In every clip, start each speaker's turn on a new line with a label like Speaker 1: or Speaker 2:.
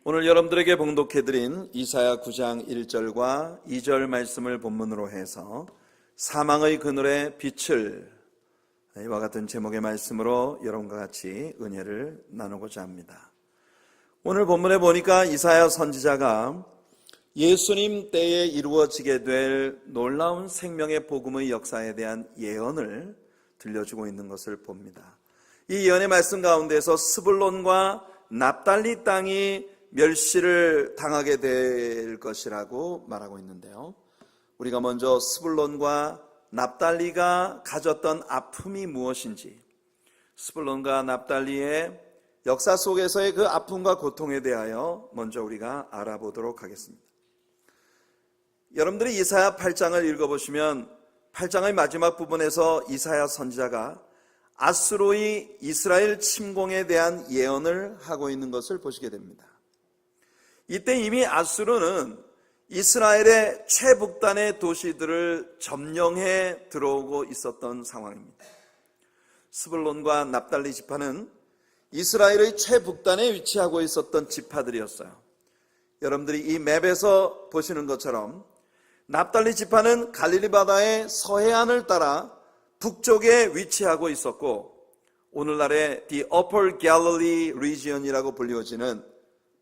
Speaker 1: 오늘 여러분들에게 봉독해드린 이사야 9장 1절과 2절 말씀을 본문으로 해서 사망의 그늘에 빛을, 이와 같은 제목의 말씀으로 여러분과 같이 은혜를 나누고자 합니다. 오늘 본문에 보니까 이사야 선지자가 예수님 때에 이루어지게 될 놀라운 생명의 복음의 역사에 대한 예언을 들려주고 있는 것을 봅니다. 이 예언의 말씀 가운데서 스불론과 납달리 땅이 멸시를 당하게 될 것이라고 말하고 있는데요, 우리가 먼저 스불론과 납달리가 가졌던 아픔이 무엇인지, 스불론과 납달리의 역사 속에서의 그 아픔과 고통에 대하여 먼저 우리가 알아보도록 하겠습니다. 여러분들이 이사야 8장을 읽어보시면 8장의 마지막 부분에서 이사야 선지자가 아수르의 이스라엘 침공에 대한 예언을 하고 있는 것을 보시게 됩니다. 이때 이미 아수르는 이스라엘의 최북단의 도시들을 점령해 들어오고 있었던 상황입니다. 스불론과 납달리 지파는 이스라엘의 최북단에 위치하고 있었던 지파들이었어요. 여러분들이 이 맵에서 보시는 것처럼 납달리 지파는 갈릴리 바다의 서해안을 따라 북쪽에 위치하고 있었고, 오늘날의 The Upper Galilee Region이라고 불리워지는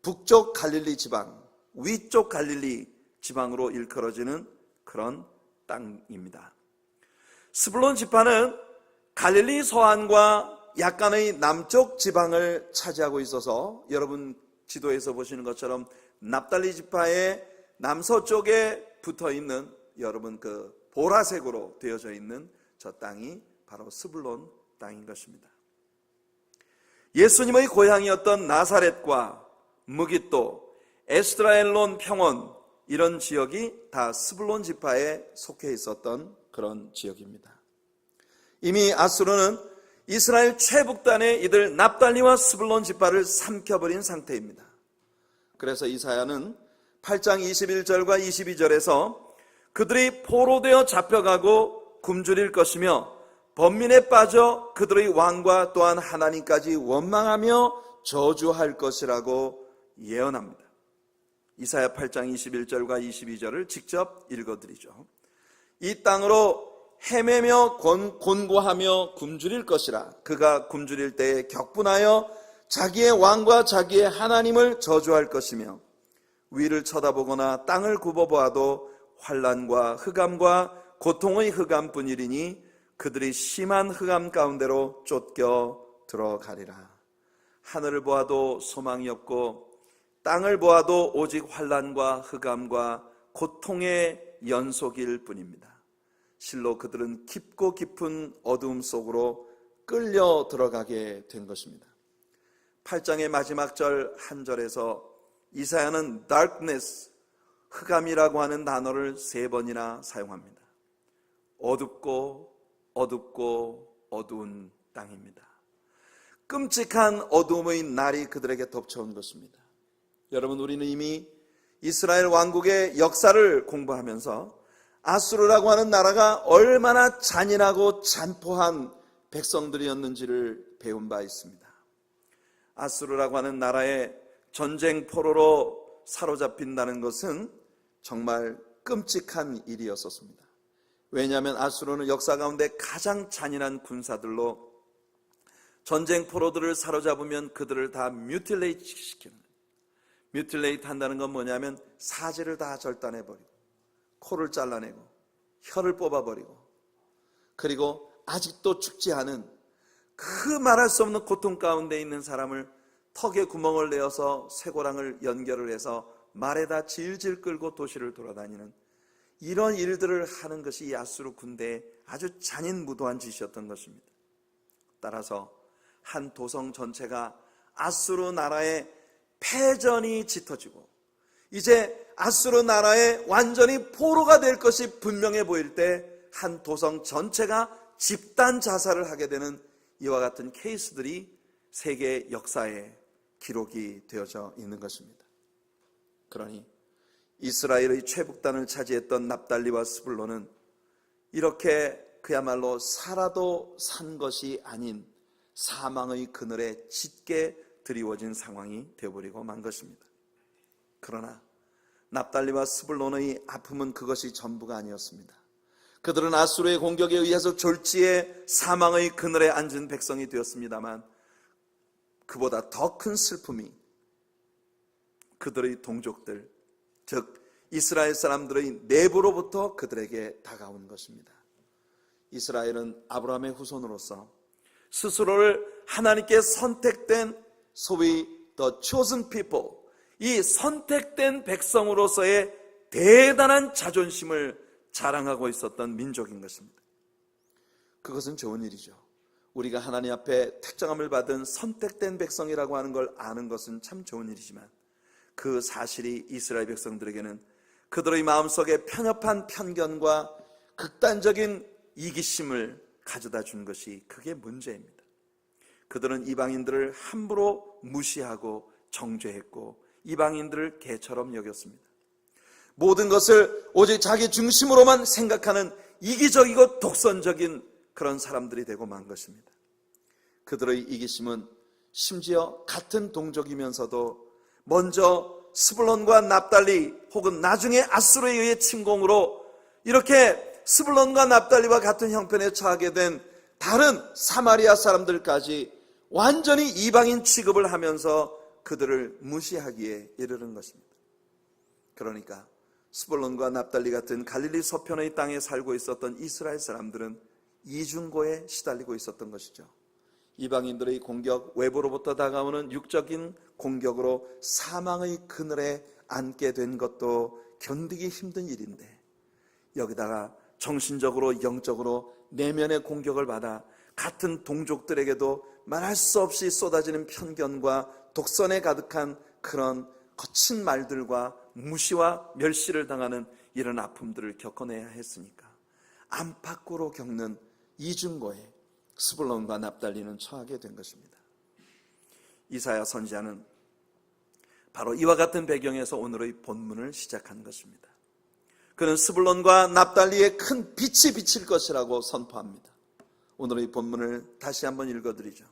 Speaker 1: 북쪽 갈릴리 지방, 위쪽 갈릴리 지방으로 일컬어지는 그런 땅입니다. 스불론 지파는 갈릴리 서안과 약간의 남쪽 지방을 차지하고 있어서 여러분 지도에서 보시는 것처럼 납달리 지파의 남서쪽에 붙어있는 여러분 그 보라색으로 되어져 있는 저 땅이 바로 스불론 땅인 것입니다. 예수님의 고향이었던 나사렛과 무깃도, 에스드라엘론 평원, 이런 지역이 다 스불론 지파에 속해 있었던 그런 지역입니다. 이미 아수르는 이스라엘 최북단의 이들 납달리와 스불론 지파를 삼켜버린 상태입니다. 그래서 이사야는 8장 21절과 22절에서 그들이 포로되어 잡혀가고 굶주릴 것이며 번민에 빠져 그들의 왕과 또한 하나님까지 원망하며 저주할 것이라고 예언합니다. 이사야 8장 21절과 22절을 직접 읽어드리죠. 이 땅으로 헤매며 곤고하며 굶주릴 것이라. 그가 굶주릴 때에 격분하여 자기의 왕과 자기의 하나님을 저주할 것이며 위를 쳐다보거나 땅을 굽어보아도 환난과 흑암과 고통의 흑암뿐이리니 그들이 심한 흑암 가운데로 쫓겨 들어가리라. 하늘을 보아도 소망이 없고 땅을 보아도 오직 환난과 흑암과 고통의 연속일 뿐입니다. 실로 그들은 깊고 깊은 어두움 속으로 끌려 들어가게 된 것입니다. 8장의 마지막 절 한 절에서 이사야는 darkness, 흑암이라고 하는 단어를 3번이나 사용합니다. 어둡고 어둡고 어두운 땅입니다. 끔찍한 어두움의 날이 그들에게 덮쳐온 것입니다. 여러분, 우리는 이미 이스라엘 왕국의 역사를 공부하면서 아수르라고 하는 나라가 얼마나 잔인하고 잔포한 백성들이었는지를 배운 바 있습니다. 아수르라고 하는 나라의 전쟁 포로로 사로잡힌다는 것은 정말 끔찍한 일이었었습니다. 왜냐하면 아수르는 역사 가운데 가장 잔인한 군사들로 전쟁 포로들을 사로잡으면 그들을 다 뮤틸레이트 시키는 거예요. 뮤틸레이트 한다는 건 뭐냐면 사지를 다 절단해버리고 코를 잘라내고 혀를 뽑아버리고, 그리고 아직도 죽지 않은 그 말할 수 없는 고통 가운데 있는 사람을 턱에 구멍을 내어서 쇠고랑을 연결을 해서 말에다 질질 끌고 도시를 돌아다니는 이런 일들을 하는 것이 이 아수르 군대의 아주 잔인무도한 짓이었던 것입니다. 따라서 한 도성 전체가 아수르 나라의 패전이 짙어지고 이제 아수르 나라의 완전히 포로가 될 것이 분명해 보일 때 한 도성 전체가 집단 자살을 하게 되는 이와 같은 케이스들이 세계 역사에 기록이 되어져 있는 것입니다. 그러니 이스라엘의 최북단을 차지했던 납달리와 스불론은 이렇게 그야말로 살아도 산 것이 아닌 사망의 그늘에 짙게 드리워진 상황이 되어버리고 만 것입니다. 그러나 납달리와 스불론의 아픔은 그것이 전부가 아니었습니다. 그들은 아수르의 공격에 의해서 졸지에 사망의 그늘에 앉은 백성이 되었습니다만 그보다 더 큰 슬픔이 그들의 동족들, 즉 이스라엘 사람들의 내부로부터 그들에게 다가온 것입니다. 이스라엘은 아브라함의 후손으로서 스스로를 하나님께 선택된 소위 the chosen people, 이 선택된 백성으로서의 대단한 자존심을 자랑하고 있었던 민족인 것입니다. 그것은 좋은 일이죠. 우리가 하나님 앞에 택정함을 받은 선택된 백성이라고 하는 걸 아는 것은 참 좋은 일이지만 그 사실이 이스라엘 백성들에게는 그들의 마음속에 편협한 편견과 극단적인 이기심을 가져다 준 것이 그게 문제입니다. 그들은 이방인들을 함부로 무시하고 정죄했고 이방인들을 개처럼 여겼습니다. 모든 것을 오직 자기 중심으로만 생각하는 이기적이고 독선적인 그런 사람들이 되고 만 것입니다. 그들의 이기심은 심지어 같은 동족이면서도 먼저 스불론과 납달리 혹은 나중에 아수르에 의해 침공으로 이렇게 스불론과 납달리와 같은 형편에 처하게 된 다른 사마리아 사람들까지 완전히 이방인 취급을 하면서 그들을 무시하기에 이르는 것입니다. 그러니까 스불론과 납달리 같은 갈릴리 서편의 땅에 살고 있었던 이스라엘 사람들은 이중고에 시달리고 있었던 것이죠. 이방인들의 공격, 외부로부터 다가오는 육적인 공격으로 사망의 그늘에 앉게 된 것도 견디기 힘든 일인데 여기다가 정신적으로 영적으로 내면의 공격을 받아 같은 동족들에게도 말할 수 없이 쏟아지는 편견과 독선에 가득한 그런 거친 말들과 무시와 멸시를 당하는 이런 아픔들을 겪어내야 했으니까 안팎으로 겪는 이중고에 스불론과 납달리는 처하게 된 것입니다. 이사야 선지자는 바로 이와 같은 배경에서 오늘의 본문을 시작한 것입니다. 그는 스불론과 납달리의 큰 빛이 비칠 것이라고 선포합니다. 오늘의 본문을 다시 한번 읽어드리죠.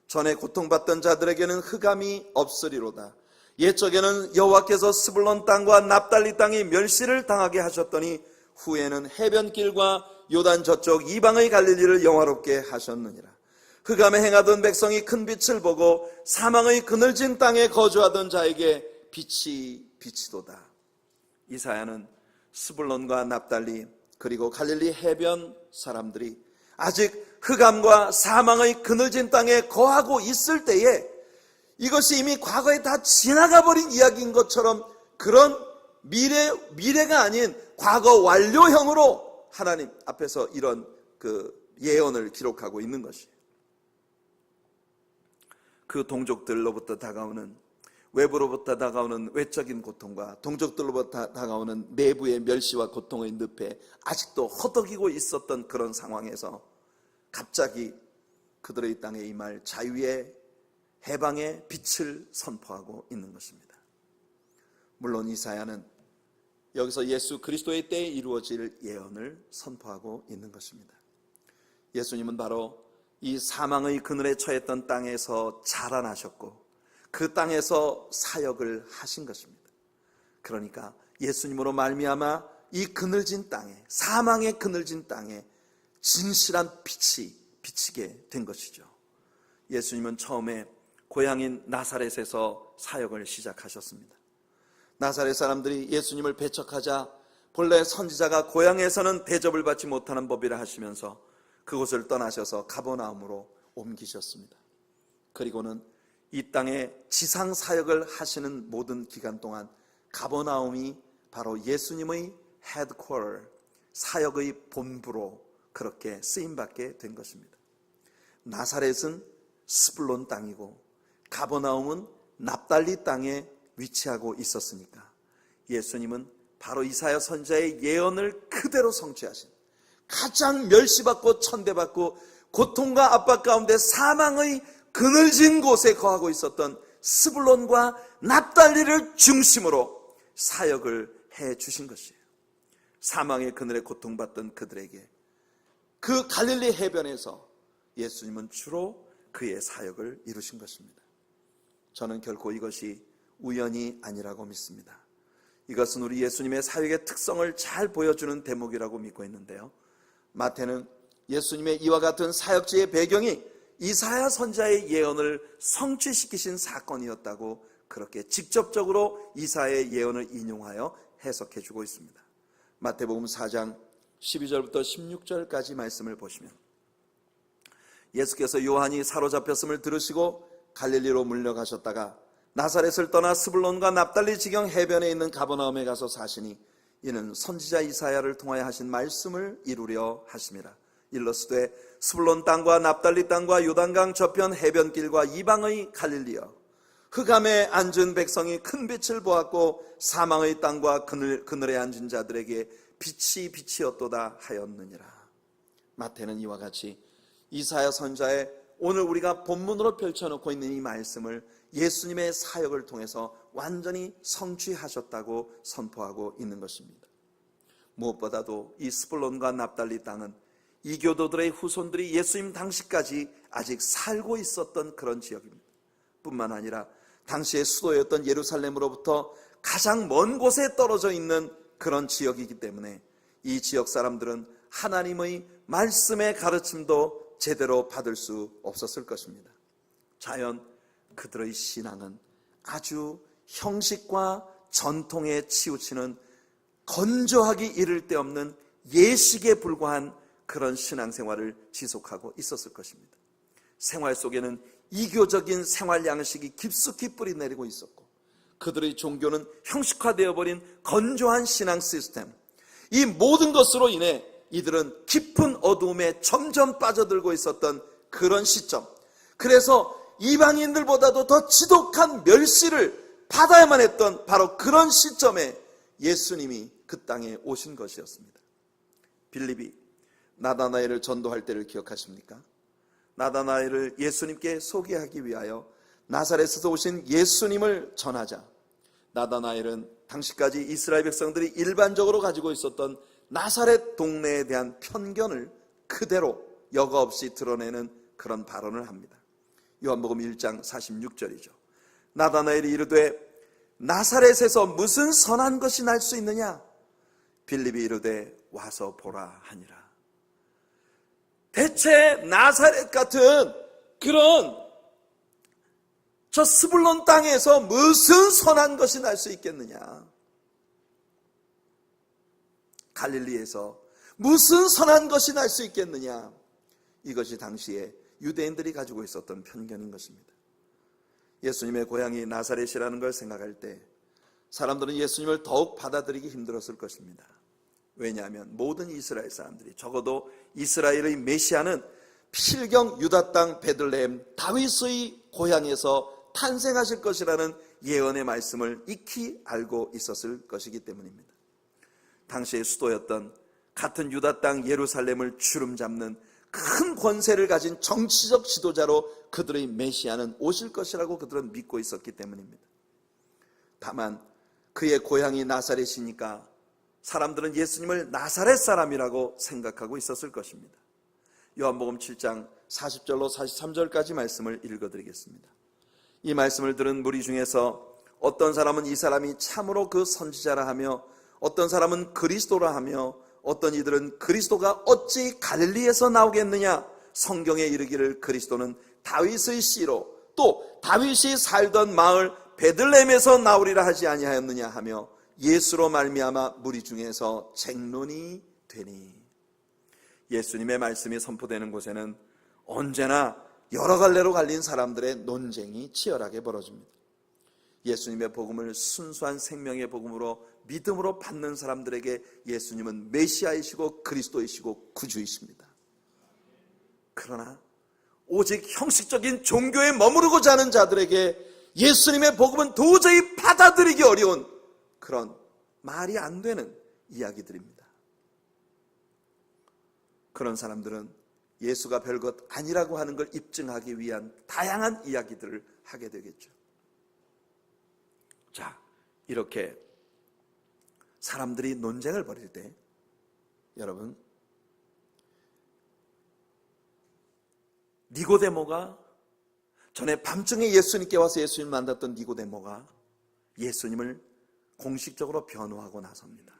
Speaker 1: 전에 고통받던 자들에게는 흑암이 없으리로다. 옛적에는 여호와께서 스불론 땅과 납달리 땅이 멸시를 당하게 하셨더니 후에는 해변길과 요단 저쪽 이방의 갈릴리를 영화롭게 하셨느니라. 흑암에 행하던 백성이 큰 빛을 보고 사망의 그늘진 땅에 거주하던 자에게 빛이 비치도다. 이사야는 스불론과 납달리 그리고 갈릴리 해변 사람들이 아직 흑암과 사망의 그늘진 땅에 거하고 있을 때에 이것이 이미 과거에 다 지나가 버린 이야기인 것처럼 그런 미래가 아닌 과거 완료형으로 하나님 앞에서 이런 예언을 기록하고 있는 것이에요. 그 동족들로부터 다가오는 외부로부터 다가오는 외적인 고통과 동족들로부터 다가오는 내부의 멸시와 고통의 늪에 아직도 허덕이고 있었던 그런 상황에서 갑자기 그들의 땅에 임할 자유의 해방의 빛을 선포하고 있는 것입니다. 물론 이사야는 여기서 예수 그리스도의 때에 이루어질 예언을 선포하고 있는 것입니다. 예수님은 바로 이 사망의 그늘에 처했던 땅에서 자라나셨고 그 땅에서 사역을 하신 것입니다. 그러니까 예수님으로 말미암아 이 그늘진 땅에, 사망의 그늘진 땅에 진실한 빛이 비치게 된 것이죠. 예수님은 처음에 고향인 나사렛에서 사역을 시작하셨습니다. 나사렛 사람들이 예수님을 배척하자 본래 선지자가 고향에서는 대접을 받지 못하는 법이라 하시면서 그곳을 떠나셔서 가버나움으로 옮기셨습니다. 그리고는 이 땅에 지상 사역을 하시는 모든 기간 동안 가버나움이 바로 예수님의 헤드쿼터, 사역의 본부로 그렇게 쓰임받게 된 것입니다. 나사렛은 스불론 땅이고 가버나움은 납달리 땅에 위치하고 있었으니까 예수님은 바로 이사야 선지자의 예언을 그대로 성취하신 가장 멸시받고 천대받고 고통과 압박 가운데 사망의 그늘진 곳에 거하고 있었던 스불론과 납달리를 중심으로 사역을 해 주신 것이에요. 사망의 그늘에 고통받던 그들에게 그 갈릴리 해변에서 예수님은 주로 그의 사역을 이루신 것입니다. 저는 결코 이것이 우연이 아니라고 믿습니다. 이것은 우리 예수님의 사역의 특성을 잘 보여주는 대목이라고 믿고 있는데요, 마태는 예수님의 이와 같은 사역지의 배경이 이사야 선지자의 예언을 성취시키신 사건이었다고 그렇게 직접적으로 이사야의 예언을 인용하여 해석해주고 있습니다. 마태복음 4장 12절부터 16절까지 말씀을 보시면, 예수께서 요한이 사로잡혔음을 들으시고 갈릴리로 물려가셨다가 나사렛을 떠나 스불론과 납달리 지경 해변에 있는 가버나움에 가서 사시니 이는 선지자 이사야를 통하여 하신 말씀을 이루려 하심이라. 일러스되 스불론 땅과 납달리 땅과 요단강 저편 해변길과 이방의 갈릴리여, 흑암에 앉은 백성이 큰 빛을 보았고 사망의 땅과 그늘에 앉은 자들에게 빛이 빛이었도다 하였느니라. 마태는 이와 같이 이사야 선지자의 오늘 우리가 본문으로 펼쳐놓고 있는 이 말씀을 예수님의 사역을 통해서 완전히 성취하셨다고 선포하고 있는 것입니다. 무엇보다도 이 스불론과 납달리 땅은 이교도들의 후손들이 예수님 당시까지 아직 살고 있었던 그런 지역입니다. 뿐만 아니라 당시의 수도였던 예루살렘으로부터 가장 먼 곳에 떨어져 있는 그런 지역이기 때문에 이 지역 사람들은 하나님의 말씀의 가르침도 제대로 받을 수 없었을 것입니다. 자연 그들의 신앙은 아주 형식과 전통에 치우치는 건조하기 이를 데 없는 예식에 불과한 그런 신앙생활을 지속하고 있었을 것입니다. 생활 속에는 이교적인 생활 양식이 깊숙이 뿌리 내리고 있었고, 그들의 종교는 형식화되어 버린 건조한 신앙 시스템, 이 모든 것으로 인해 이들은 깊은 어두움에 점점 빠져들고 있었던 그런 시점, 그래서 이방인들보다도 더 지독한 멸시를 받아야만 했던 바로 그런 시점에 예수님이 그 땅에 오신 것이었습니다. 빌립이 나다나엘을 전도할 때를 기억하십니까? 나다나엘을 예수님께 소개하기 위하여 나사렛에서 오신 예수님을 전하자, 나다나엘은 당시까지 이스라엘 백성들이 일반적으로 가지고 있었던 나사렛 동네에 대한 편견을 그대로 여과 없이 드러내는 그런 발언을 합니다. 요한복음 1장 46절이죠. 나다나엘이 이르되 나사렛에서 무슨 선한 것이 날 수 있느냐? 빌립이 이르되 와서 보라 하니라. 대체 나사렛 같은 그런 저 스불론 땅에서 무슨 선한 것이 날 수 있겠느냐? 갈릴리에서 무슨 선한 것이 날 수 있겠느냐? 이것이 당시에 유대인들이 가지고 있었던 편견인 것입니다. 예수님의 고향이 나사렛이라는 걸 생각할 때 사람들은 예수님을 더욱 받아들이기 힘들었을 것입니다. 왜냐하면 모든 이스라엘 사람들이, 적어도 이스라엘의 메시아는 필경 유다 땅 베들레헴 다윗의 고향에서 탄생하실 것이라는 예언의 말씀을 익히 알고 있었을 것이기 때문입니다. 당시의 수도였던 같은 유다 땅 예루살렘을 주름잡는 큰 권세를 가진 정치적 지도자로 그들의 메시아는 오실 것이라고 그들은 믿고 있었기 때문입니다. 다만 그의 고향이 나사렛이니까 사람들은 예수님을 나사렛 사람이라고 생각하고 있었을 것입니다. 요한복음 7장 40절로 43절까지 말씀을 읽어드리겠습니다. 이 말씀을 들은 무리 중에서 어떤 사람은 이 사람이 참으로 그 선지자라 하며, 어떤 사람은 그리스도라 하며, 어떤 이들은 그리스도가 어찌 갈릴리에서 나오겠느냐, 성경에 이르기를 그리스도는 다윗의 씨로 또 다윗이 살던 마을 베들레헴에서 나오리라 하지 아니하였느냐 하며 예수로 말미암아 무리 중에서 쟁론이 되니. 예수님의 말씀이 선포되는 곳에는 언제나 여러 갈래로 갈린 사람들의 논쟁이 치열하게 벌어집니다. 예수님의 복음을 순수한 생명의 복음으로 믿음으로 받는 사람들에게 예수님은 메시아이시고 그리스도이시고 구주이십니다. 그러나 오직 형식적인 종교에 머무르고자 하는 자들에게 예수님의 복음은 도저히 받아들이기 어려운 그런 말이 안 되는 이야기들입니다. 그런 사람들은 예수가 별것 아니라고 하는 걸 입증하기 위한 다양한 이야기들을 하게 되겠죠. 자, 이렇게 사람들이 논쟁을 벌일 때 여러분, 니고데모가 전에 밤중에 예수님께 와서 예수님 만났던 니고데모가 예수님을 공식적으로 변호하고 나섭니다.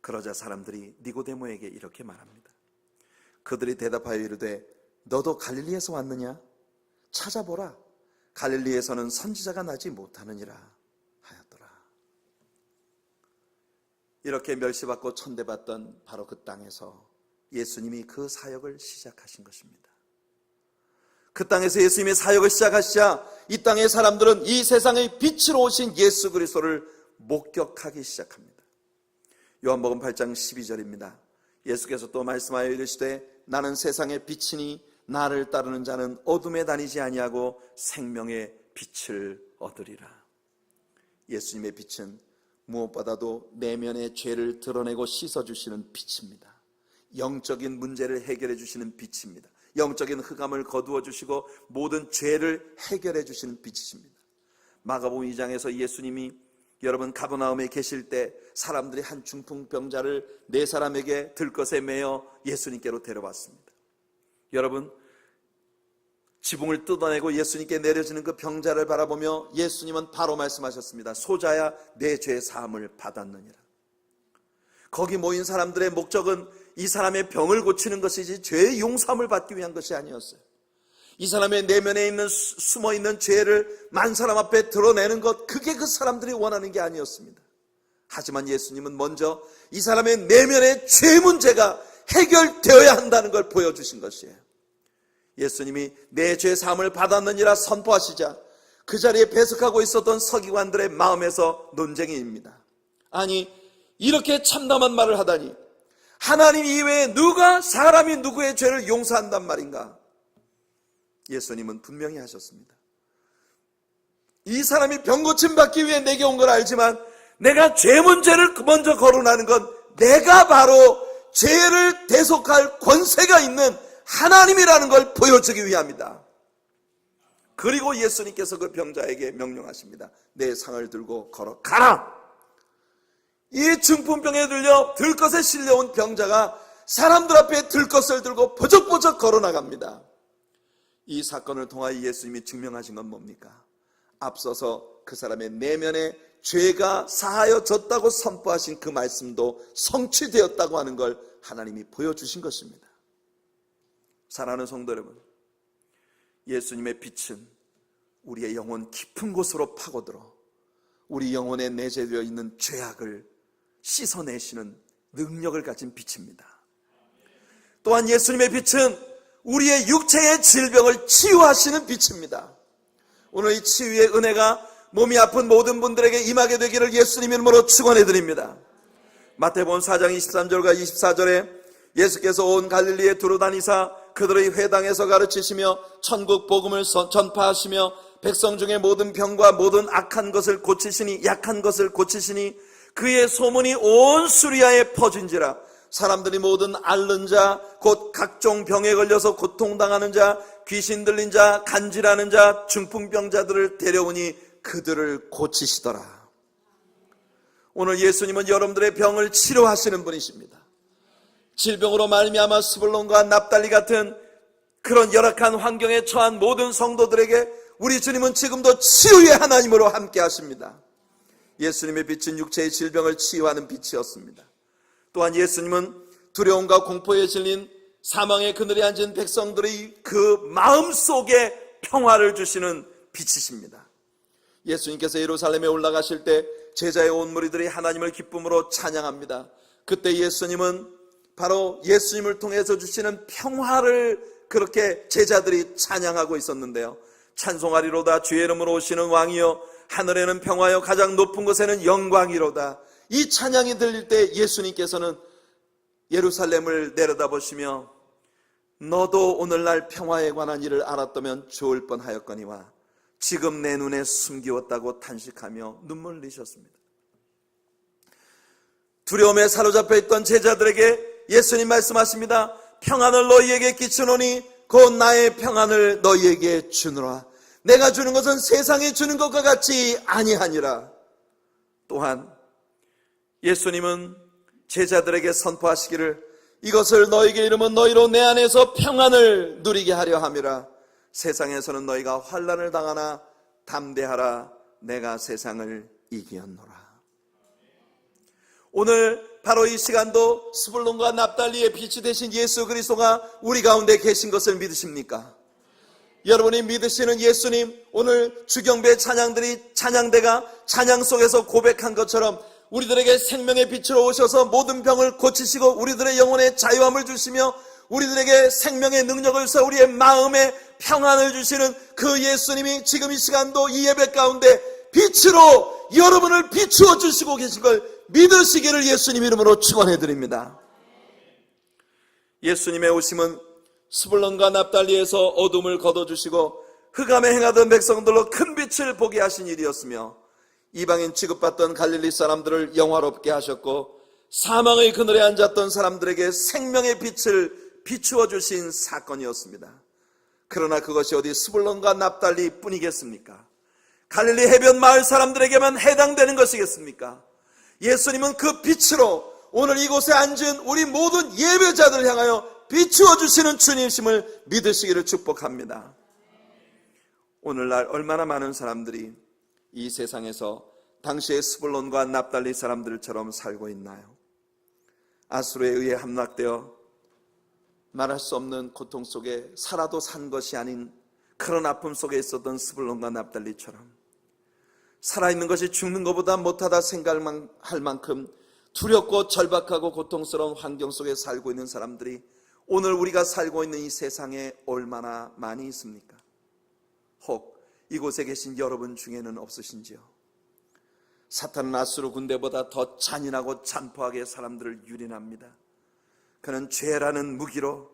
Speaker 1: 그러자 사람들이 니고데모에게 이렇게 말합니다. 그들이 대답하여 이르되 너도 갈릴리에서 왔느냐? 찾아보라. 갈릴리에서는 선지자가 나지 못하느니라 하였더라. 이렇게 멸시받고 천대받던 바로 그 땅에서 예수님이 그 사역을 시작하신 것입니다. 그 땅에서 예수님이 사역을 시작하시자 이 땅의 사람들은 이 세상의 빛으로 오신 예수 그리스도를 목격하기 시작합니다. 요한복음 8장 12절입니다. 예수께서 또 말씀하여 이르시되 나는 세상의 빛이니 나를 따르는 자는 어둠에 다니지 아니하고 생명의 빛을 얻으리라. 예수님의 빛은 무엇보다도 내면의 죄를 드러내고 씻어주시는 빛입니다. 영적인 문제를 해결해 주시는 빛입니다. 영적인 흑암을 거두어 주시고 모든 죄를 해결해 주시는 빛이십니다. 마가복음 2장에서 예수님이 여러분 가버나움에 계실 때 사람들이 한 중풍병자를 네 사람에게 들것에 매어 예수님께로 데려왔습니다. 여러분, 지붕을 뜯어내고 예수님께 내려지는 그 병자를 바라보며 예수님은 바로 말씀하셨습니다. 소자야 내 죄 사함을 받았느니라. 거기 모인 사람들의 목적은 이 사람의 병을 고치는 것이지 죄의 용서함을 받기 위한 것이 아니었어요. 이 사람의 내면에 있는 숨어있는 죄를 만 사람 앞에 드러내는 것, 그게 그 사람들이 원하는 게 아니었습니다. 하지만 예수님은 먼저 이 사람의 내면의 죄 문제가 해결되어야 한다는 걸 보여주신 것이에요. 예수님이 내 죄 사함을 받았느니라 선포하시자 그 자리에 배석하고 있었던 서기관들의 마음에서 논쟁입니다. 아니, 이렇게 참담한 말을 하다니 하나님 이외에 누가 사람이 누구의 죄를 용서한단 말인가? 예수님은 분명히 하셨습니다. 이 사람이 병 고침 받기 위해 내게 온 걸 알지만 내가 죄 문제를 먼저 거론하는 건 내가 바로 죄를 대속할 권세가 있는 하나님이라는 걸 보여주기 위함이다. 그리고 예수님께서 그 병자에게 명령하십니다. 내 상을 들고 걸어가라. 이 중풍병에 들려 들것에 실려온 병자가 사람들 앞에 들것을 들고 버적버적 걸어나갑니다. 이 사건을 통하여 예수님이 증명하신 건 뭡니까? 앞서서 그 사람의 내면에 죄가 사하여졌다고 선포하신 그 말씀도 성취되었다고 하는 걸 하나님이 보여주신 것입니다. 사랑하는 성도 여러분, 예수님의 빛은 우리의 영혼 깊은 곳으로 파고들어 우리 영혼에 내재되어 있는 죄악을 씻어내시는 능력을 가진 빛입니다. 또한 예수님의 빛은 우리의 육체의 질병을 치유하시는 빛입니다. 오늘 이 치유의 은혜가 몸이 아픈 모든 분들에게 임하게 되기를 예수님 이름으로 축원해 드립니다. 마태복음 4장 23절과 24절에 예수께서 온 갈릴리에 두루 다니사 그들의 회당에서 가르치시며 천국 복음을 전파하시며 백성 중에 모든 병과 모든 악한 것을 고치시니 약한 것을 고치시니 그의 소문이 온 수리아에 퍼진지라. 사람들이 모든 앓는 자, 곧 각종 병에 걸려서 고통당하는 자, 귀신 들린 자, 간질하는 자, 중풍병자들을 데려오니 그들을 고치시더라. 오늘 예수님은 여러분들의 병을 치료하시는 분이십니다. 질병으로 말미암아 스불론과 납달리 같은 그런 열악한 환경에 처한 모든 성도들에게 우리 주님은 지금도 치유의 하나님으로 함께 하십니다. 예수님의 빛은 육체의 질병을 치유하는 빛이었습니다. 또한 예수님은 두려움과 공포에 질린 사망의 그늘에 앉은 백성들의 그 마음속에 평화를 주시는 빛이십니다. 예수님께서 예루살렘에 올라가실 때 제자의 온 무리들이 하나님을 기쁨으로 찬양합니다. 그때 예수님은 바로 예수님을 통해서 주시는 평화를 그렇게 제자들이 찬양하고 있었는데요. 찬송하리로다 주의 이름으로 오시는 왕이여 하늘에는 평화여 가장 높은 곳에는 영광이로다. 이 찬양이 들릴 때 예수님께서는 예루살렘을 내려다보시며 너도 오늘날 평화에 관한 일을 알았다면 좋을 뻔하였거니와 지금 내 눈에 숨기웠다고 탄식하며 눈물을 흘리셨습니다. 두려움에 사로잡혀 있던 제자들에게 예수님 말씀하십니다. 평안을 너희에게 끼치노니 곧 나의 평안을 너희에게 주노라. 내가 주는 것은 세상이 주는 것과 같이 아니하니라. 또한 예수님은 제자들에게 선포하시기를 이것을 너희에게 이르면 너희로 내 안에서 평안을 누리게 하려 함이라. 세상에서는 너희가 환난을 당하나 담대하라 내가 세상을 이기었노라. 오늘 바로 이 시간도 스불론과 납달리의 빛이 되신 예수 그리스도가 우리 가운데 계신 것을 믿으십니까? 여러분이 믿으시는 예수님, 오늘 주경배 찬양들이 찬양대가 찬양 속에서 고백한 것처럼 우리들에게 생명의 빛으로 오셔서 모든 병을 고치시고 우리들의 영혼에 자유함을 주시며 우리들에게 생명의 능력을 써 우리의 마음에 평안을 주시는 그 예수님이 지금 이 시간도 이 예배 가운데 빛으로 여러분을 비추어 주시고 계신 걸 믿으시기를 예수님 이름으로 축원해 드립니다. 예수님의 오심은 스불론과 납달리에서 어둠을 걷어주시고 흑암에 행하던 백성들로 큰 빛을 보게 하신 일이었으며 이방인 취급받던 갈릴리 사람들을 영화롭게 하셨고 사망의 그늘에 앉았던 사람들에게 생명의 빛을 비추어 주신 사건이었습니다. 그러나 그것이 어디 스불론과 납달리 뿐이겠습니까? 갈릴리 해변 마을 사람들에게만 해당되는 것이겠습니까? 예수님은 그 빛으로 오늘 이곳에 앉은 우리 모든 예배자들을 향하여 비추어 주시는 주님심을 믿으시기를 축복합니다. 오늘날 얼마나 많은 사람들이 이 세상에서 당시의 스불론과 납달리 사람들처럼 살고 있나요? 아수르에 의해 함락되어 말할 수 없는 고통 속에 살아도 산 것이 아닌 그런 아픔 속에 있었던 스불론과 납달리처럼 살아있는 것이 죽는 것보다 못하다 생각할 만큼 두렵고 절박하고 고통스러운 환경 속에 살고 있는 사람들이 오늘 우리가 살고 있는 이 세상에 얼마나 많이 있습니까? 혹 이곳에 계신 여러분 중에는 없으신지요? 사탄은 아수르 군대보다 더 잔인하고 잔포하게 사람들을 유린합니다. 그는 죄라는 무기로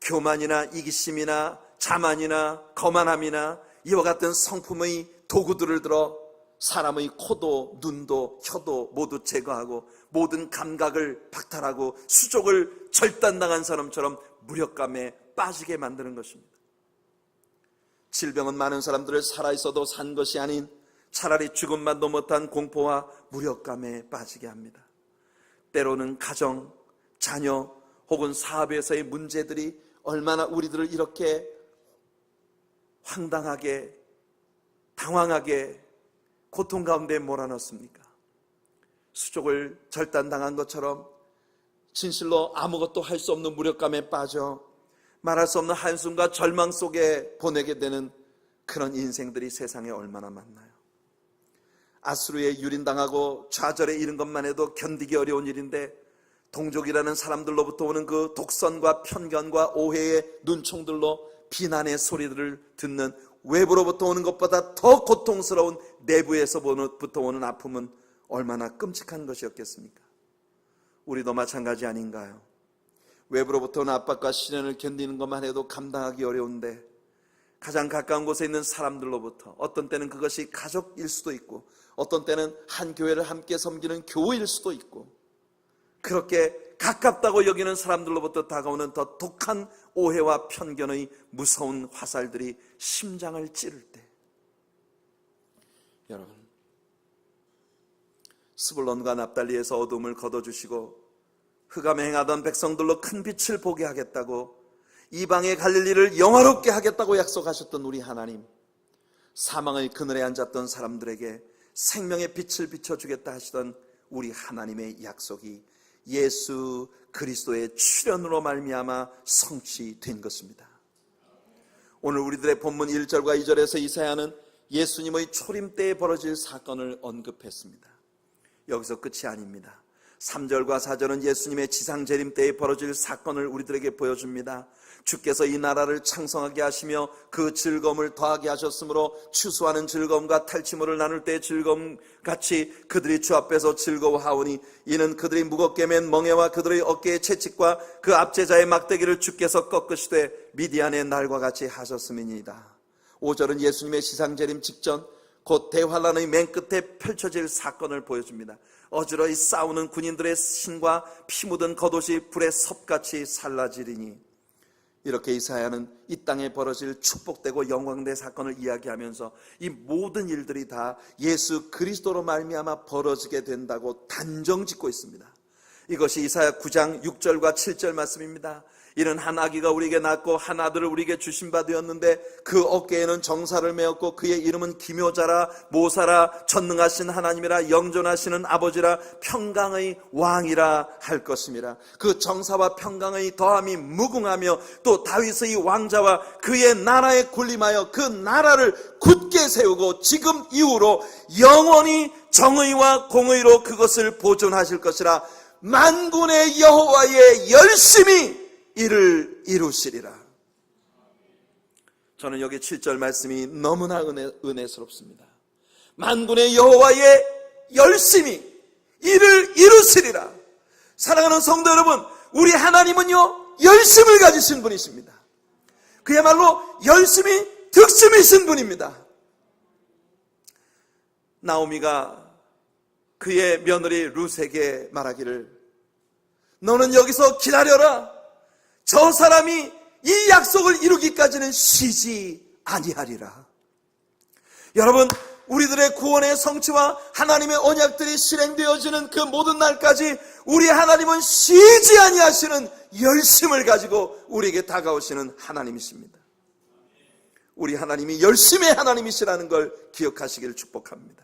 Speaker 1: 교만이나 이기심이나 자만이나 거만함이나 이와 같은 성품의 도구들을 들어 사람의 코도 눈도 혀도 모두 제거하고 모든 감각을 박탈하고 수족을 절단당한 사람처럼 무력감에 빠지게 만드는 것입니다. 질병은 많은 사람들을 살아있어도 산 것이 아닌 차라리 죽음만도 못한 공포와 무력감에 빠지게 합니다. 때로는 가정, 자녀 혹은 사업에서의 문제들이 얼마나 우리들을 이렇게 황당하게 당황하게 고통 가운데 몰아넣습니까? 수족을 절단당한 것처럼 진실로 아무것도 할 수 없는 무력감에 빠져 말할 수 없는 한숨과 절망 속에 보내게 되는 그런 인생들이 세상에 얼마나 많나요? 아수르에 유린당하고 좌절에 이른 것만 해도 견디기 어려운 일인데 동족이라는 사람들로부터 오는 그 독선과 편견과 오해의 눈총들로 비난의 소리들을 듣는 외부로부터 오는 것보다 더 고통스러운 내부에서부터 오는 아픔은 얼마나 끔찍한 것이었겠습니까? 우리도 마찬가지 아닌가요? 외부로부터 오는 압박과 시련을 견디는 것만 해도 감당하기 어려운데 가장 가까운 곳에 있는 사람들로부터 어떤 때는 그것이 가족일 수도 있고 어떤 때는 한 교회를 함께 섬기는 교우일 수도 있고 그렇게 가깝다고 여기는 사람들로부터 다가오는 더 독한 오해와 편견의 무서운 화살들이 심장을 찌를 때 여러분 스불론과 납달리에서 어둠을 걷어주시고 흑암에 행하던 백성들로 큰 빛을 보게 하겠다고 이방의 갈릴리를 영화롭게 하겠다고 약속하셨던 우리 하나님, 사망의 그늘에 앉았던 사람들에게 생명의 빛을 비춰주겠다 하시던 우리 하나님의 약속이 예수 그리스도의 출현으로 말미암아 성취된 것입니다. 오늘 우리들의 본문 1절과 2절에서 이사야는 예수님의 초림 때에 벌어질 사건을 언급했습니다. 여기서 끝이 아닙니다. 3절과 4절은 예수님의 지상 재림 때에 벌어질 사건을 우리들에게 보여줍니다. 주께서 이 나라를 창성하게 하시며 그 즐거움을 더하게 하셨으므로 추수하는 즐거움과 탈취물을 나눌 때의 즐거움같이 그들이 주 앞에서 즐거워하오니 이는 그들이 무겁게 맨 멍에와 그들의 어깨의 채찍과 그 압제자의 막대기를 주께서 꺾으시되 미디안의 날과 같이 하셨음이니이다. 5절은 예수님의 지상재림 직전 곧 대환란의 맨 끝에 펼쳐질 사건을 보여줍니다. 어지러이 싸우는 군인들의 신과 피 묻은 겉옷이 불에 섭같이 살라지리니, 이렇게 이사야는 이 땅에 벌어질 축복되고 영광된 사건을 이야기하면서 이 모든 일들이 다 예수 그리스도로 말미암아 벌어지게 된다고 단정짓고 있습니다. 이것이 이사야 9장 6절과 7절 말씀입니다. 이는 한 아기가 우리에게 낳고 한 아들을 우리에게 주신 바 되었는데 그 어깨에는 정사를 메었고 그의 이름은 기묘자라 모사라 전능하신 하나님이라 영존하시는 아버지라 평강의 왕이라 할 것임이라. 그 정사와 평강의 더함이 무궁하며 또 다윗의 왕자와 그의 나라에 군림하여 그 나라를 굳게 세우고 지금 이후로 영원히 정의와 공의로 그것을 보존하실 것이라. 만군의 여호와의 열심히 이를 이루시리라. 저는 여기 7절 말씀이 너무나 은혜스럽습니다. 만군의 여호와의 열심히 이를 이루시리라. 사랑하는 성도 여러분, 우리 하나님은요 열심을 가지신 분이십니다. 그야말로 열심히 득심이신 분입니다. 나오미가 그의 며느리 룻에게 말하기를, 너는 여기서 기다려라. 저 사람이 이 약속을 이루기까지는 쉬지 아니하리라. 여러분, 우리들의 구원의 성취와 하나님의 언약들이 실행되어지는 그 모든 날까지 우리 하나님은 쉬지 아니하시는 열심을 가지고 우리에게 다가오시는 하나님이십니다. 우리 하나님이 열심의 하나님이시라는 걸 기억하시기를 축복합니다.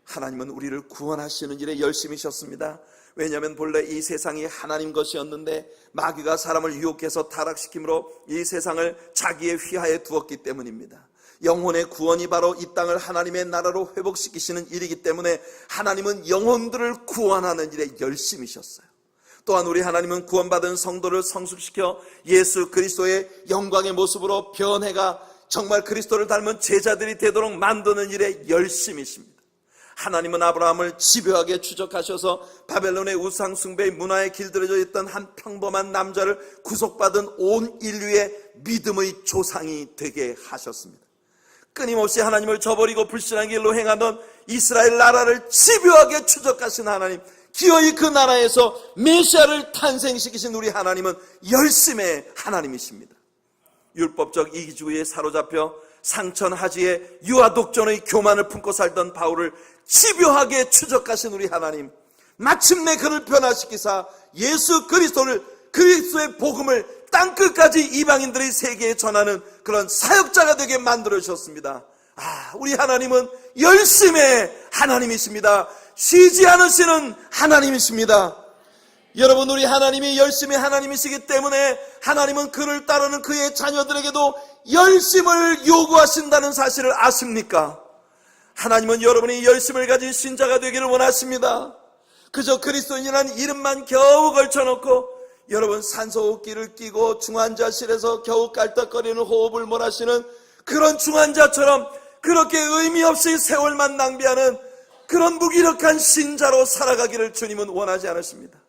Speaker 1: 하나님은 우리를 구원하시는 일에 열심이셨습니다. 왜냐하면 본래 이 세상이 하나님 것이었는데 마귀가 사람을 유혹해서 타락시킴으로 이 세상을 자기의 휘하에 두었기 때문입니다. 영혼의 구원이 바로 이 땅을 하나님의 나라로 회복시키시는 일이기 때문에 하나님은 영혼들을 구원하는 일에 열심이셨어요. 또한 우리 하나님은 구원받은 성도를 성숙시켜 예수 그리스도의 영광의 모습으로 변해가 정말 그리스도를 닮은 제자들이 되도록 만드는 일에 열심이십니다. 하나님은 아브라함을 집요하게 추적하셔서 바벨론의 우상 숭배의 문화에 길들여져 있던 한 평범한 남자를 구속받은 온 인류의 믿음의 조상이 되게 하셨습니다. 끊임없이 하나님을 저버리고 불신한 길로 행하던 이스라엘 나라를 집요하게 추적하신 하나님, 기어이 그 나라에서 메시아를 탄생시키신 우리 하나님은 열심의 하나님이십니다. 율법적 이기주의에 사로잡혀 상천하지에 유아독존의 교만을 품고 살던 바울을 집요하게 추적하신 우리 하나님, 마침내 그를 변화시키사 예수 그리스도의 복음을 땅끝까지 이방인들의 세계에 전하는 그런 사역자가 되게 만들어주셨습니다. 우리 하나님은 열심의 하나님이십니다. 쉬지 않으시는 하나님이십니다. 여러분, 우리 하나님이 열심히 하나님이시기 때문에 하나님은 그를 따르는 그의 자녀들에게도 열심을 요구하신다는 사실을 아십니까? 하나님은 여러분이 열심을 가진 신자가 되기를 원하십니다. 그저 그리스도인이라는 이름만 겨우 걸쳐놓고 여러분 산소호흡기를 끼고 중환자실에서 겨우 깔떡거리는 호흡을 몰아쉬는 그런 중환자처럼 그렇게 의미 없이 세월만 낭비하는 그런 무기력한 신자로 살아가기를 주님은 원하지 않으십니다.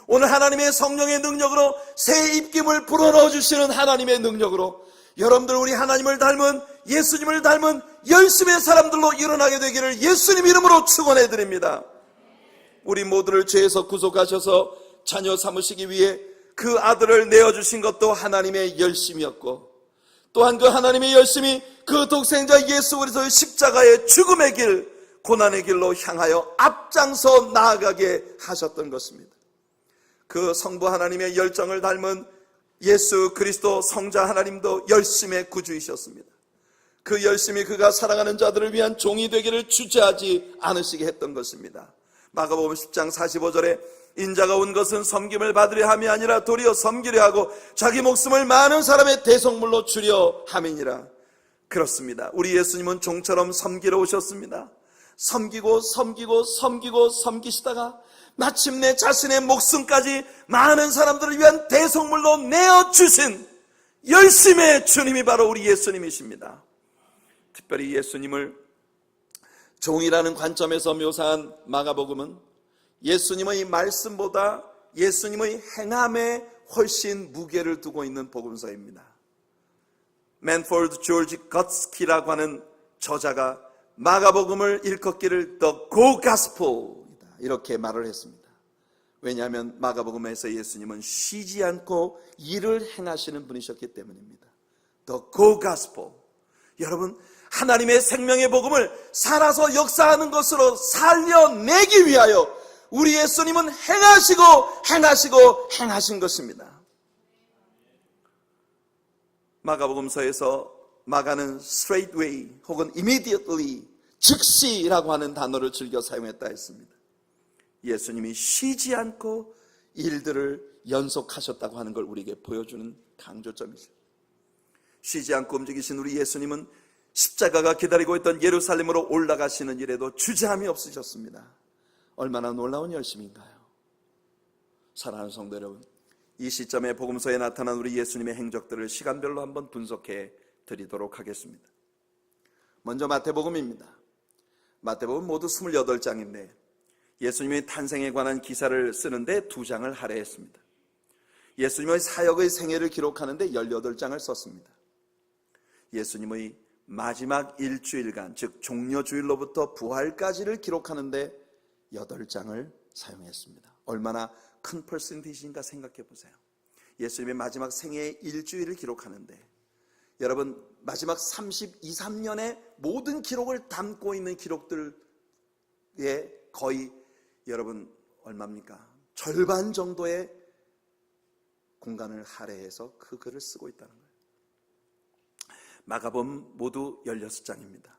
Speaker 1: 오늘 하나님의 성령의 능력으로 새 입김을 불어넣어 주시는 하나님의 능력으로 여러분들 우리 하나님을 닮은 예수님을 닮은 열심의 사람들로 일어나게 되기를 예수님 이름으로 축원해 드립니다. 우리 모두를 죄에서 구속하셔서 자녀 삼으시기 위해 그 아들을 내어주신 것도 하나님의 열심이었고, 또한 그 하나님의 열심이 그 독생자 예수 그리스도의 십자가의 죽음의 길, 고난의 길로 향하여 앞장서 나아가게 하셨던 것입니다. 그 성부 하나님의 열정을 닮은 예수 그리스도 성자 하나님도 열심의 구주이셨습니다. 그 열심이 그가 사랑하는 자들을 위한 종이 되기를 주저하지 않으시게 했던 것입니다. 마가복음 10장 45절에 인자가 온 것은 섬김을 받으려 함이 아니라 도리어 섬기려 하고 자기 목숨을 많은 사람의 대속물로 주려 함이니라. 그렇습니다. 우리 예수님은 종처럼 섬기러 오셨습니다. 섬기고 섬기시다가 마침내 자신의 목숨까지 많은 사람들을 위한 대속물로 내어주신 열심의 주님이 바로 우리 예수님이십니다. 특별히 예수님을 종이라는 관점에서 묘사한 마가복음은 예수님의 말씀보다 예수님의 행함에 훨씬 무게를 두고 있는 복음서입니다. 맨포드 조지 거츠키라고 하는 저자가 마가복음을 일컫기를 The Go Gospel이다 이렇게 말을 했습니다. 왜냐하면 마가복음에서 예수님은 쉬지 않고 일을 행하시는 분이셨기 때문입니다. The Go Gospel. 여러분, 하나님의 생명의 복음을 살아서 역사하는 것으로 살려내기 위하여 우리 예수님은 행하신 것입니다. 마가복음서에서 마가는 straightway 혹은 immediately, 즉시라고 하는 단어를 즐겨 사용했다 했습니다. 예수님이 쉬지 않고 일들을 연속하셨다고 하는 걸 우리에게 보여주는 강조점이죠. 쉬지 않고 움직이신 우리 예수님은 십자가가 기다리고 있던 예루살렘으로 올라가시는 일에도 주저함이 없으셨습니다. 얼마나 놀라운 열심인가요? 사랑하는 성도 여러분, 이 시점에 복음서에 나타난 우리 예수님의 행적들을 시간별로 한번 분석해 드리도록 하겠습니다. 먼저 마태복음입니다. 마태복음 모두 28장인데 예수님의 탄생에 관한 기사를 쓰는데 2장을 할애했습니다. 예수님의 사역의 생애를 기록하는데 18장을 썼습니다. 예수님의 마지막 일주일간, 즉 종려주일로부터 부활까지를 기록하는데 8장을 사용했습니다. 얼마나 큰 퍼센티지인가 생각해 보세요. 예수님의 마지막 생애의 일주일을 기록하는데, 여러분 마지막 32, 3년의 모든 기록을 담고 있는 기록들에 거의 여러분 얼마입니까? 절반 정도의 공간을 할애해서 그 글을 쓰고 있다는 거예요. 마가복음 모두 16장입니다.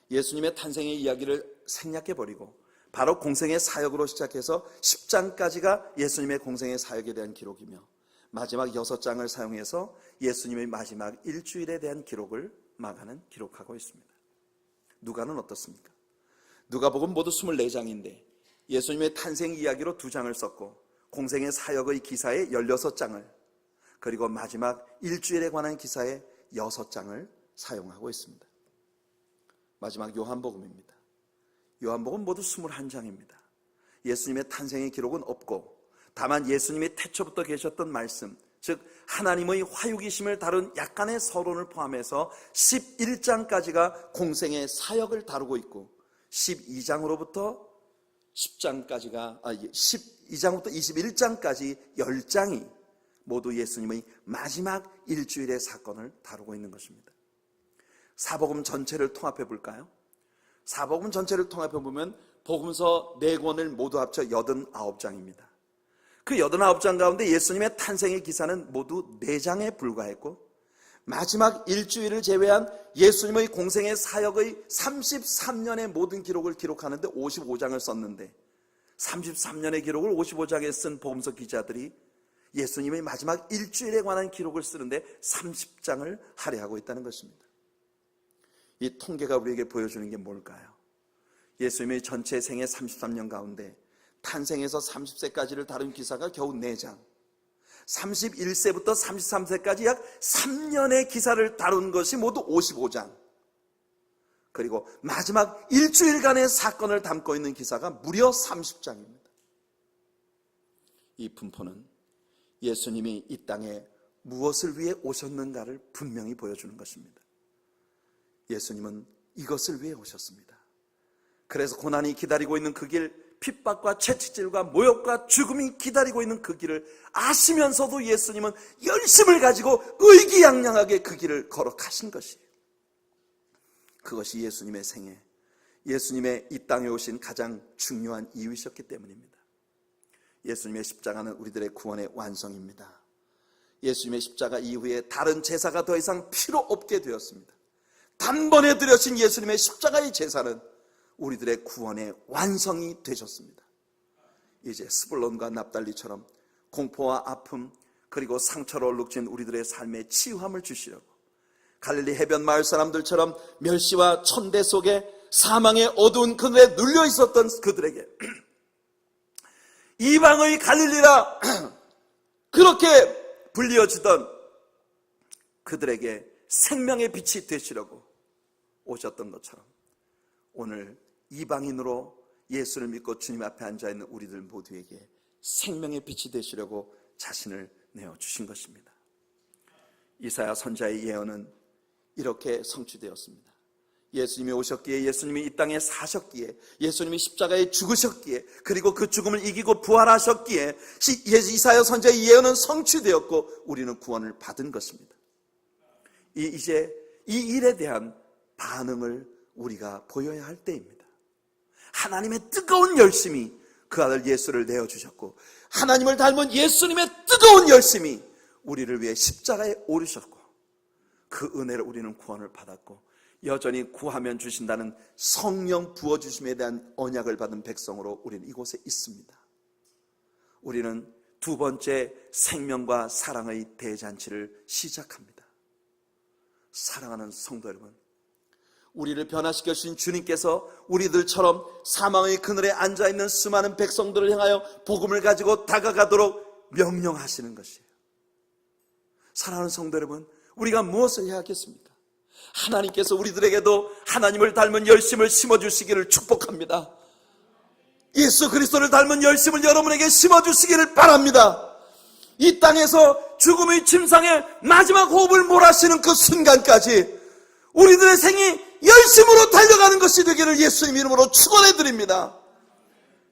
Speaker 1: 예수님의 탄생의 이야기를 생략해버리고 바로 공생의 사역으로 시작해서 10장까지가 예수님의 공생의 사역에 대한 기록이며, 마지막 6장을 사용해서 예수님의 마지막 일주일에 대한 기록을 마가는 기록하고 있습니다. 누가는 어떻습니까? 누가복음 모두 24장인데 예수님의 탄생 이야기로 2장을 썼고, 공생의 사역의 기사에 16장을, 그리고 마지막 일주일에 관한 기사에 6장을 사용하고 있습니다. 마지막 요한복음입니다. 요한복음 모두 21장입니다. 예수님의 탄생의 기록은 없고, 다만 예수님이 태초부터 계셨던 말씀, 즉 하나님의 화육이심을 다룬 약간의 서론을 포함해서 11장까지가 공생의 사역을 다루고 있고, 12장으로부터 12장부터 21장까지 10장이 모두 예수님의 마지막 일주일의 사건을 다루고 있는 것입니다. 사복음 전체를 통합해 볼까요? 사복음 전체를 통합해 보면 복음서 4권을 모두 합쳐 89장입니다. 그 89장 가운데 예수님의 탄생의 기사는 모두 4장에 불과했고, 마지막 일주일을 제외한 예수님의 공생의 사역의 33년의 모든 기록을 기록하는데 55장을 썼는데, 33년의 기록을 55장에 쓴 복음서 기자들이 예수님의 마지막 일주일에 관한 기록을 쓰는데 30장을 할애하고 있다는 것입니다. 이 통계가 우리에게 보여주는 게 뭘까요? 예수님의 전체 생애 33년 가운데 탄생에서 30세까지를 다룬 기사가 겨우 4장, 31세부터 33세까지 약 3년의 기사를 다룬 것이 모두 55장, 그리고 마지막 일주일간의 사건을 담고 있는 기사가 무려 30장입니다. 이 분포는 예수님이 이 땅에 무엇을 위해 오셨는가를 분명히 보여주는 것입니다. 예수님은 이것을 위해 오셨습니다. 그래서 고난이 기다리고 있는 그 길, 핍박과 채찍질과 모욕과 죽음이 기다리고 있는 그 길을 아시면서도 예수님은 열심을 가지고 의기양양하게 그 길을 걸어가신 것이에요. 그것이 예수님의 생애, 예수님의 이 땅에 오신 가장 중요한 이유이셨기 때문입니다. 예수님의 십자가는 우리들의 구원의 완성입니다. 예수님의 십자가 이후에 다른 제사가 더 이상 필요 없게 되었습니다. 단번에 드려진 예수님의 십자가의 제사는 우리들의 구원의 완성이 되셨습니다. 이제 스불론과 납달리처럼 공포와 아픔, 그리고 상처로 얼룩진 우리들의 삶에 치유함을 주시려고, 갈릴리 해변 마을 사람들처럼 멸시와 천대 속에 사망의 어두운 그늘에 눌려 있었던 그들에게 이방의 갈릴리라 그렇게 불리어지던 그들에게 생명의 빛이 되시려고 오셨던 것처럼, 오늘 이방인으로 예수를 믿고 주님 앞에 앉아있는 우리들 모두에게 생명의 빛이 되시려고 자신을 내어주신 것입니다. 이사야 선지자의 예언은 이렇게 성취되었습니다. 예수님이 오셨기에, 예수님이 이 땅에 사셨기에, 예수님이 십자가에 죽으셨기에, 그리고 그 죽음을 이기고 부활하셨기에 이사야 선지자의 예언은 성취되었고 우리는 구원을 받은 것입니다. 이제 이 일에 대한 반응을 우리가 보여야 할 때입니다. 하나님의 뜨거운 열심이 그 아들 예수를 내어주셨고, 하나님을 닮은 예수님의 뜨거운 열심이 우리를 위해 십자가에 오르셨고, 그 은혜를 우리는 구원을 받았고 여전히 구하면 주신다는 성령 부어주심에 대한 언약을 받은 백성으로 우리는 이곳에 있습니다. 우리는 두 번째 생명과 사랑의 대잔치를 시작합니다. 사랑하는 성도 여러분, 우리를 변화시켜 주신 주님께서 우리들처럼 사망의 그늘에 앉아있는 수많은 백성들을 향하여 복음을 가지고 다가가도록 명령하시는 것이에요. 사랑하는 성도 여러분, 우리가 무엇을 해야 하겠습니까? 하나님께서 우리들에게도 하나님을 닮은 열심을 심어주시기를 축복합니다. 예수 그리스도를 닮은 열심을 여러분에게 심어주시기를 바랍니다. 이 땅에서 죽음의 침상에 마지막 호흡을 몰아쉬는 그 순간까지 우리들의 생이 열심으로 달려가는 것이 되기를 예수님 이름으로 축원해 드립니다.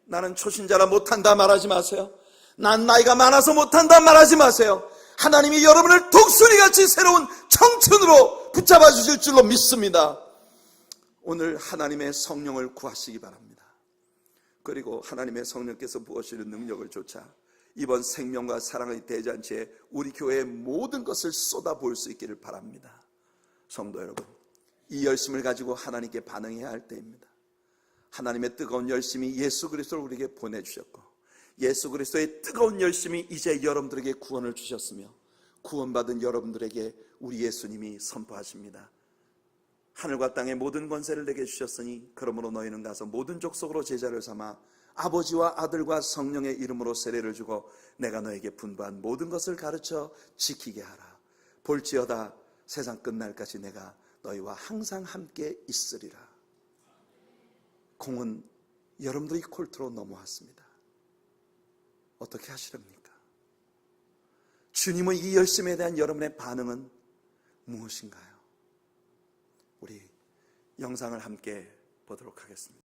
Speaker 1: 나는 초신자라 못한다 말하지 마세요. 난 나이가 많아서 못한다 말하지 마세요. 하나님이 여러분을 독수리같이 새로운 청춘으로 붙잡아 주실 줄로 믿습니다. 오늘 하나님의 성령을 구하시기 바랍니다. 그리고 하나님의 성령께서 부으시는 능력을 쫓아 이번 생명과 사랑의 대잔치에 우리 교회의 모든 것을 쏟아부을 수 있기를 바랍니다. 성도 여러분, 이 열심을 가지고 하나님께 반응해야 할 때입니다. 하나님의 뜨거운 열심이 예수 그리스도를 우리에게 보내주셨고 예수 그리스도의 뜨거운 열심이 이제 여러분들에게 구원을 주셨으며 구원받은 여러분들에게 우리 예수님이 선포하십니다. 하늘과 땅의 모든 권세를 내게 주셨으니 그러므로 너희는 가서 모든 족속으로 제자를 삼아 아버지와 아들과 성령의 이름으로 세례를 주고 내가 너에게 분부한 모든 것을 가르쳐 지키게 하라. 볼지어다 세상 끝날까지 내가 너희와 항상 함께 있으리라. 공은 여러분들의 콜트로 넘어왔습니다. 어떻게 하시렵니까? 주님의 이 열심에 대한 여러분의 반응은 무엇인가요? 우리 영상을 함께 보도록 하겠습니다.